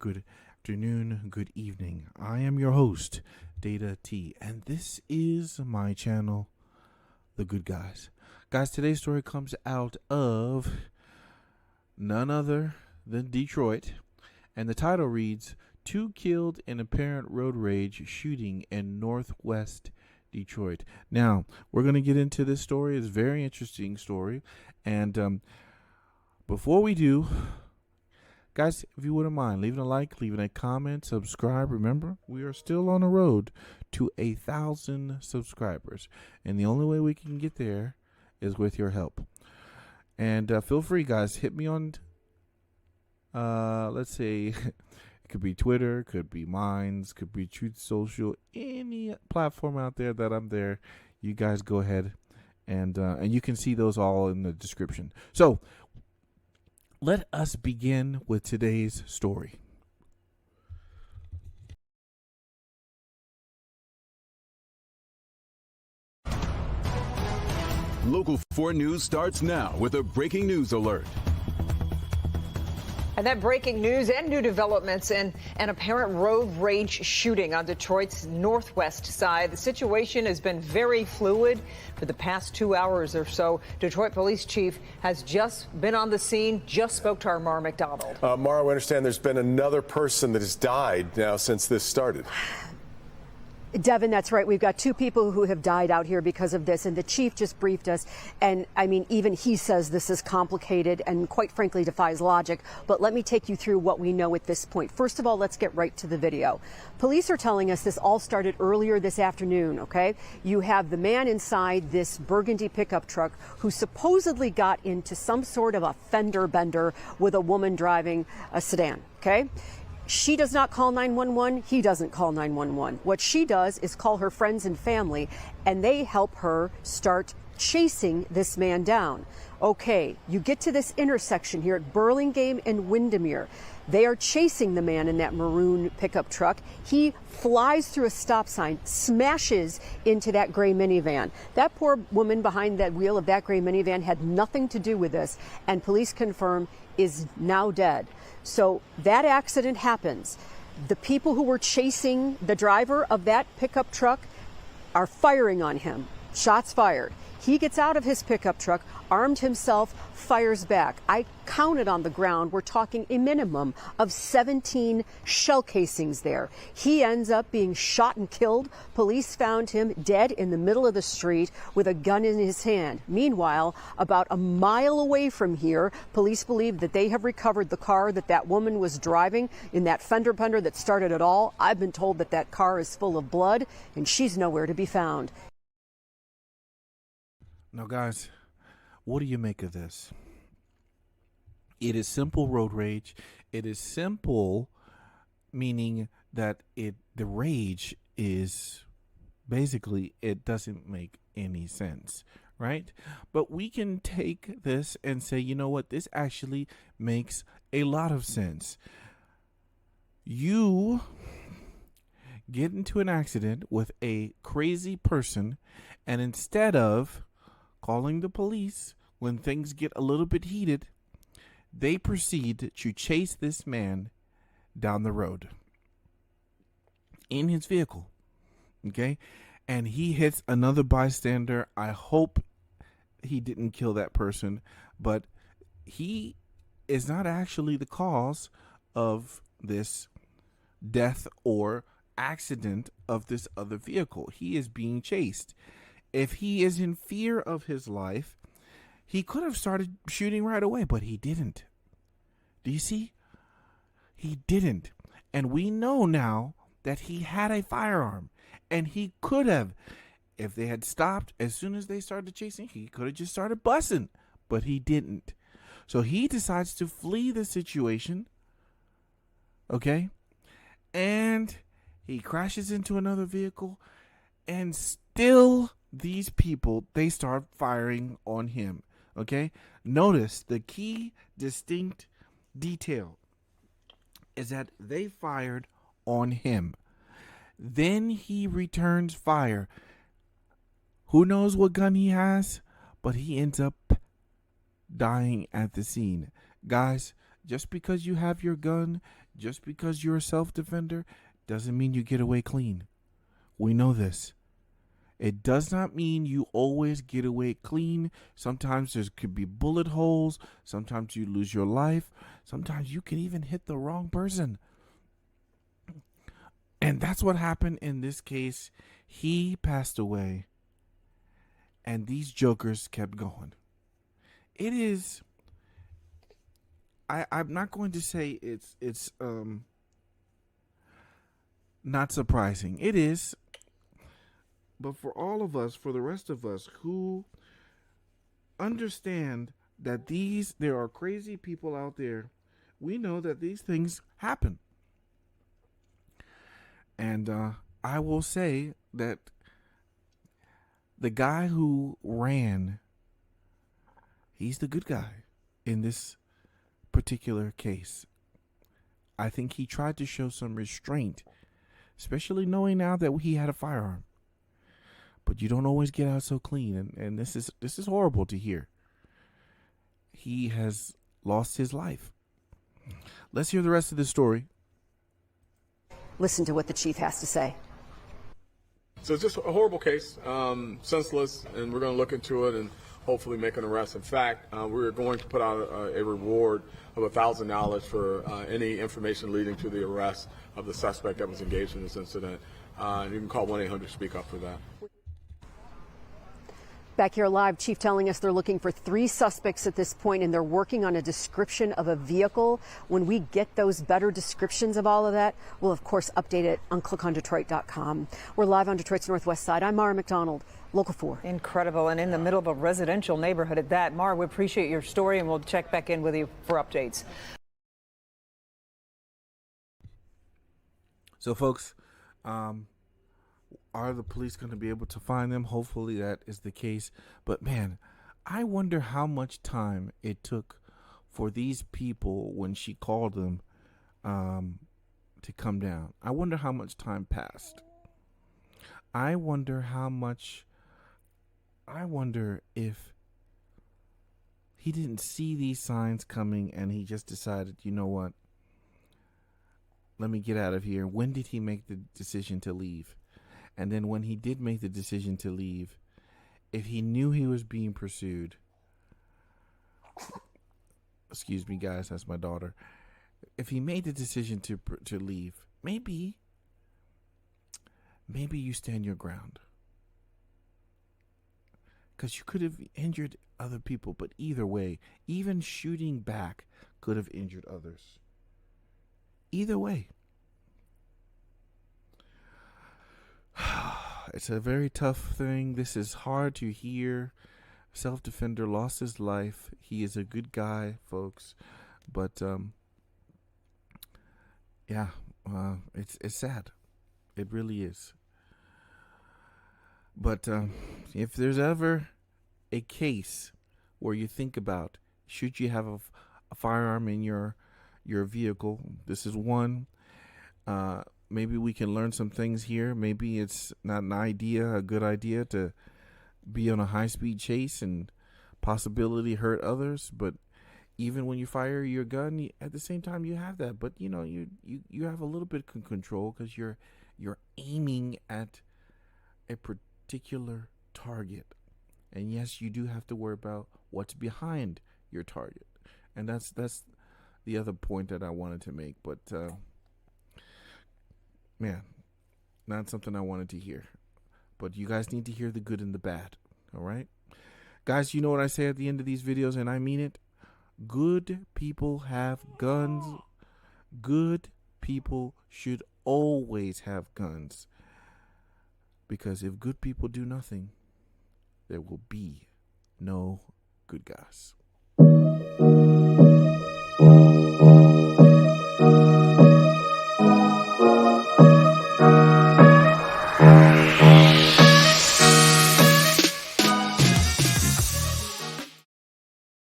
good afternoon, good evening. I am your host, Data T, and this is my channel, The Good Guys. Guys, today's story comes out of none other than Detroit, and the title reads, 2 killed in apparent road rage shooting in Northwest Detroit. Now, we're going to get into this story. It's a very interesting story, and before we do, guys, if you wouldn't mind leaving a like, leaving a comment, subscribe. Remember, we are still on the road to 1,000 subscribers, and the only way we can get there is with your help. And feel free, guys, hit me on let's say it could be Twitter, could be Minds, could be TruthSocial, any platform out there that I'm there. You guys go ahead and you can see those all in the description. So let us begin with today's story. Local 4 News starts now with a breaking news alert. And that breaking news and new developments in an apparent road rage shooting on Detroit's northwest side. The situation has been very fluid for the past 2 hours or so. Detroit Police Chief has just been on the scene, just spoke to our Mara McDonald. Mara, we understand there's been another person that has died now since this started. Devin, that's right. We've got 2 people who have died out here because of this, and the chief just briefed us. And I mean, even he says this is complicated and quite frankly defies logic. But let me take you through what we know at this point. First of all, let's get right to the video. Police are telling us this all started earlier this afternoon, okay? You have the man inside this burgundy pickup truck who supposedly got into some sort of a fender bender with a woman driving a sedan, okay? She does not call 911. He doesn't call 911. What she does is call her friends and family, and they help her start chasing this man down. Okay, you get to this intersection here at Burlingame and Windermere. They are chasing the man in that maroon pickup truck. He flies through a stop sign, smashes into that gray minivan. That poor woman behind that wheel of that gray minivan had nothing to do with this, and police confirm is now dead. So that accident happens. The people who were chasing the driver of that pickup truck are firing on him. Shots fired. He gets out of his pickup truck, armed himself, fires back. I counted on the ground. We're talking a minimum of 17 shell casings there. He ends up being shot and killed. Police found him dead in the middle of the street with a gun in his hand. Meanwhile, about a mile away from here, police believe that they have recovered the car that that woman was driving in that fender bender that started it all. I've been told that that car is full of blood and she's nowhere to be found. Now, guys, what do you make of this? It is simple road rage. It is simple, meaning that the rage is basically it doesn't make any sense, right? But we can take this and say, you know what, this actually makes a lot of sense. You get into an accident with a crazy person, and instead of calling the police when things get a little bit heated, they proceed to chase this man down the road in his vehicle, okay? And he hits another bystander. I hope he didn't kill that person, but he is not actually the cause of this death or accident of this other vehicle. He is being chased. If he is in fear of his life, he could have started shooting right away, but he didn't. Do you see? He didn't. And we know now that he had a firearm, and he could have, if they had stopped as soon as they started chasing, he could have just started busting, but he didn't. So he decides to flee the situation, okay? And he crashes into another vehicle, and still these people, they start firing on him, okay? Notice the key distinct detail is that they fired on him. Then he returns fire. Who knows what gun he has, but he ends up dying at the scene. Guys, just because you have your gun just because you're a self-defender doesn't mean you get away clean. We know this. It does not mean you always get away clean. Sometimes there could be bullet holes. Sometimes you lose your life. Sometimes you can even hit the wrong person. And that's what happened in this case. He passed away, and these jokers kept going. It is, I'm not going to say it's not surprising. It is. But for all of us, for the rest of us who understand that there are crazy people out there, we know that these things happen. And I will say that the guy who ran, he's the good guy in this particular case. I think he tried to show some restraint, especially knowing now that he had a firearm. But you don't always get out so clean, and this is horrible to hear. He has lost his life. Let's hear the rest of the story. Listen to what the chief has to say. So it's just a horrible case, senseless, and we're going to look into it and hopefully make an arrest. In fact, we're going to put out a reward of $1,000 for any information leading to the arrest of the suspect that was engaged in this incident. And you can call 1-800-SPEAK UP for that. Back here live, Chief telling us they're looking for 3 suspects at this point, and they're working on a description of a vehicle. When we get those better descriptions of all of that, we'll, of course, update it on clickondetroit.com. We're live on Detroit's Northwest Side. I'm Mara McDonald, Local 4. Incredible, and in the middle of a residential neighborhood at that. Mara, we appreciate your story, and we'll check back in with you for updates. So, folks, are the police going to be able to find them? Hopefully that is the case. But man, I wonder how much time it took for these people when she called them to come down. I wonder how much time passed. I wonder if he didn't see these signs coming and he just decided, you know what? Let me get out of here. When did he make the decision to leave? And then when he did make the decision to leave, if he knew he was being pursued, excuse me, guys, that's my daughter. If he made the decision to leave, maybe you stand your ground. Because you could have injured other people, but either way, even shooting back could have injured others. Either way. It's a very tough thing. This is hard to hear. Self-defender lost his life. He is a good guy, folks. But it's sad. It really is. But if there's ever a case where you think about, should you have a firearm in your vehicle, this is one. Maybe we can learn some things here. Maybe it's not a good idea to be on a high-speed chase and possibility hurt others. But even when you fire your gun, at the same time you have that. But you know, you have a little bit of control because you're aiming at a particular target. And yes, you do have to worry about what's behind your target. And that's the other point that I wanted to make. But man, not something I wanted to hear. But you guys need to hear the good and the bad. All right? Guys, you know what I say at the end of these videos, and I mean it. Good people have guns. Good people should always have guns. Because if good people do nothing, there will be no good guys.